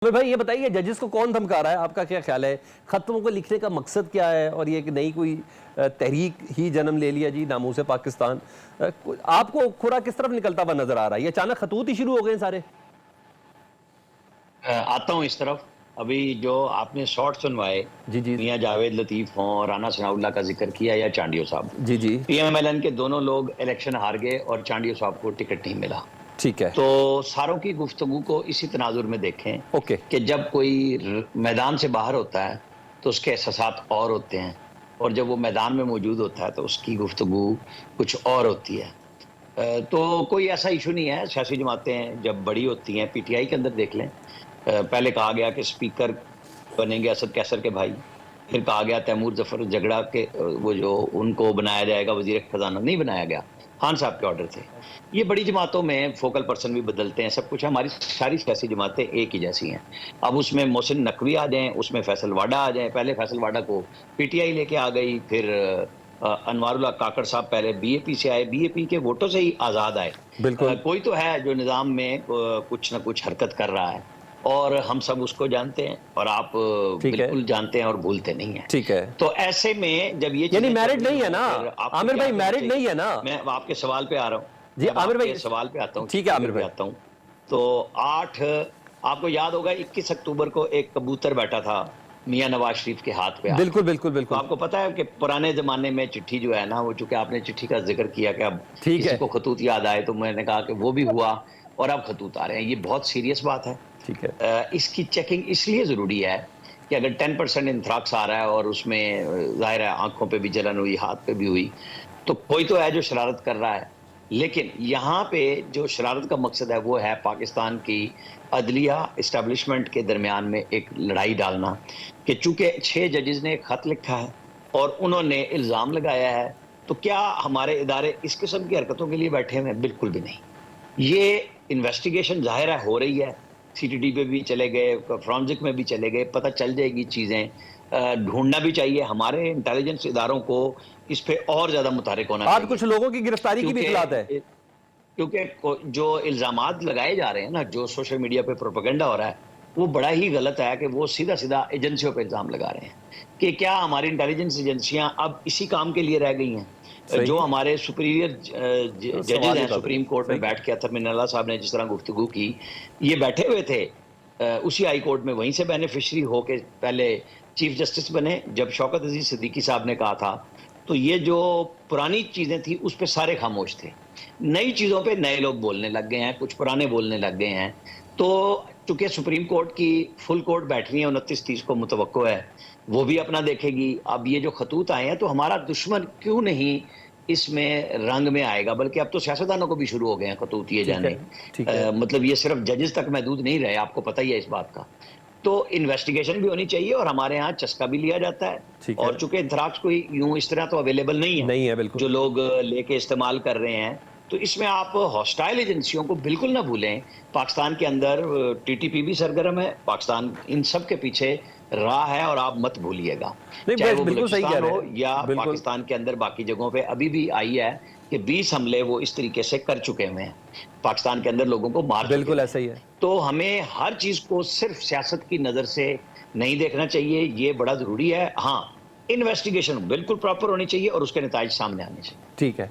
आमिर भाई ये बताइए जजेस को कौन धमका रहा है, आपका क्या ख्याल है? खत्मों को लिखने का मकसद क्या है? और ये कि नई कोई तहरीक ही जन्म ले लिया जी, नामूस पाकिस्तान। आपको खुरा किस तरफ निकलता हुआ नजर आ रहा है? ये अचानक खतूत ही शुरू हो गए सारे। आता हूं इस तरफ। अभी जो आपने शॉर्ट सुनवाए, जी जी मियां जावेद लतीफ हों, राना सनाउल्लाह का जिक्र किया या चांडियो साहब, जी जी। पीएमएलएन के दोनों लोग इलेक्शन हार गए और चांडियो साहब को टिकट नहीं मिला। ठीक है। तो सारों की गुफ्तगू को इसी तनाजुर में देखें ओके। कि जब कोई मैदान से बाहर होता है तो उसके एहसासात और होते हैं, और जब वो मैदान में मौजूद होता है तो उसकी गुफ्तगू कुछ और होती है। तो कोई ऐसा इशू नहीं है। सियासी जमातें जब बड़ी होती हैं, पीटीआई के अंदर देख लें, पहले कहा गया कि स्पीकर बनेंगे असद कैसर के भाई, फिर कहा गया तैमूर जफर झगड़ा के वो जो उनको बनाया जाएगा वजीर खजाना, नहीं बनाया गया, खान साहब के ऑर्डर थे। ये बड़ी जमातों में फोकल पर्सन भी बदलते हैं, सब कुछ। हमारी सारी सियासी जमातें एक ही जैसी हैं। अब उसमें मोहसिन नकवी आ जाएं, उसमें फैसल वाडा आ जाए। पहले फैसल वाडा को पीटीआई लेके आ गई, फिर अनवारुल्लाह काकड़ साहब पहले बीएपी से आए, बीएपी के वोटों से ही आजाद आए। बिल्कुल। कोई तो है जो निजाम में कुछ ना कुछ हरकत कर रहा है, और हम सब उसको जानते हैं, और आप ठीक है। बिल्कुल जानते हैं और भूलते नहीं हैं। ठीक है। तो ऐसे में जब ये यानी चीजें चल मैरिड रही नहीं है हों, ना फिर आपको आमिर क्या भाई? करना मैरिड नहीं चाहिए? है ना? मैं आपके सवाल पे आ रहा हूँ। जी मैं आमिर आपके भाई। सवाल पे आता हूँ, ठीक है आमिर पे भाई। आता हूँ। तो 8, आपको याद होगा 21 अक्टूबर को एक कबूतर बैठा था मियां नवाज शरीफ के हाथ पे आके। बिल्कुल बिल्कुल तो बिल्कुल। आपको पता है कि पुराने जमाने में चिट्ठी जो है ना, वो चूंकि आपने चिट्ठी का जिक्र किया कि अब ठीक किसी है। को खतूत याद आए, तो मैंने कहा कि वो भी हुआ और अब खतूत आ रहे हैं। ये बहुत सीरियस बात है। ठीक है। इसकी चेकिंग इसलिए जरूरी है कि अगर 10% इंथ्राक्स आ रहा है और उसमें जाहिर है आंखों पे भी जलन हुई, हाथ पे भी हुई, तो कोई तो है जो शरारत कर रहा है। लेकिन यहाँ पे जो शरारत का मकसद है वो है पाकिस्तान की अदलिया इस्टेब्लिशमेंट के दरमियान में एक लड़ाई डालना, कि चूंकि 6 जजेस ने एक खत लिखा है और उन्होंने इल्जाम लगाया है, तो क्या हमारे इदारे इस किस्म की हरकतों के लिए बैठे हुए हैं? बिल्कुल भी नहीं। ये इन्वेस्टिगेशन जाहिर है हो रही है, सीटीडी पे भी चले गए, फॉरेंसिक में भी चले गए, पता चल जाएगी चीजें। ढूंढना भी चाहिए, हमारे इंटेलिजेंस इदारों को इस पे और ज्यादा मुतहरिक होना आज चाहिए। कुछ लोगों की गिरफ्तारी की भी इतलात है। क्योंकि क्योंकि जो इल्जामात लगाए जा रहे हैं ना, जो सोशल मीडिया पे प्रोपेगेंडा हो रहा है, वो बड़ा ही गलत है कि वो सीधा सीधा एजेंसियों पे इल्जाम लगा रहे हैं कि क्या हमारी इंटेलिजेंस एजेंसियां अब इसी काम के लिए रह गई हैं? जो सही। हमारे सुपीरियर जजेस सवाल ही हैं था सुप्रीम कोर्ट सही में कहा। बैठ के, अतर मिनल्ला साहब ने जिस तरह गुफ्तगू की, ये बैठे हुए थे उसी हाई कोर्ट में, वहीं से बेनिफिशरी होके पहले चीफ जस्टिस बने। जब शौकत अजीज सिद्दीकी साहब ने कहा था, तो ये जो पुरानी चीजें थी उस पर सारे खामोश थे। नई चीजों पे नए लोग बोलने लग गए हैं, कुछ पुराने बोलने लग गए हैं। तो चूंकि सुप्रीम कोर्ट की फुल कोर्ट बैठ रही है 29-30 को, मुतवक्को है वो भी अपना देखेगी। अब ये जो खतूत आए हैं, तो हमारा दुश्मन क्यों नहीं इसमें रंग में आएगा? बल्कि अब तो सियासतदानों को भी शुरू हो गए हैं खतूत ये ठीक है। जाने। ठीक है। मतलब ये सिर्फ जजेस तक महदूद नहीं रहे, आपको पता ही है इस बात का। तो इन्वेस्टिगेशन भी होनी चाहिए, और हमारे यहाँ चस्का भी लिया जाता है। ठीक है। और चूंकि इंथ्राक्स कोई यूं इस तरह तो अवेलेबल नहीं है नहीं है बिल्कुल। जो लोग लेके इस्तेमाल कर रहे हैं, तो इसमें आप हॉस्टाइल एजेंसियों को बिल्कुल ना भूलें। पाकिस्तान के अंदर टीटीपी भी सरगर्म है, पाकिस्तान इन सब के पीछे रहा है, और आप मत भूलिएगा। नहीं चाहे वो बिल्कुल सही कह बलूचिस्तान रहे हो हैं या बिल्कुल। पाकिस्तान के अंदर बाकी जगहों पे अभी भी आई है कि 20 हमले वो इस तरीके से कर चुके हुए हैं, पाकिस्तान के अंदर लोगों को मार चुके बिल्कुल हुए हैं। ऐसा ही है। तो हमें हर चीज को सिर्फ सियासत की नजर से नहीं देखना चाहिए, ये बड़ा जरूरी है। हाँ, इन्वेस्टिगेशन बिल्कुल प्रॉपर होनी चाहिए और उसके नतीजे सामने आने चाहिए। ठीक है।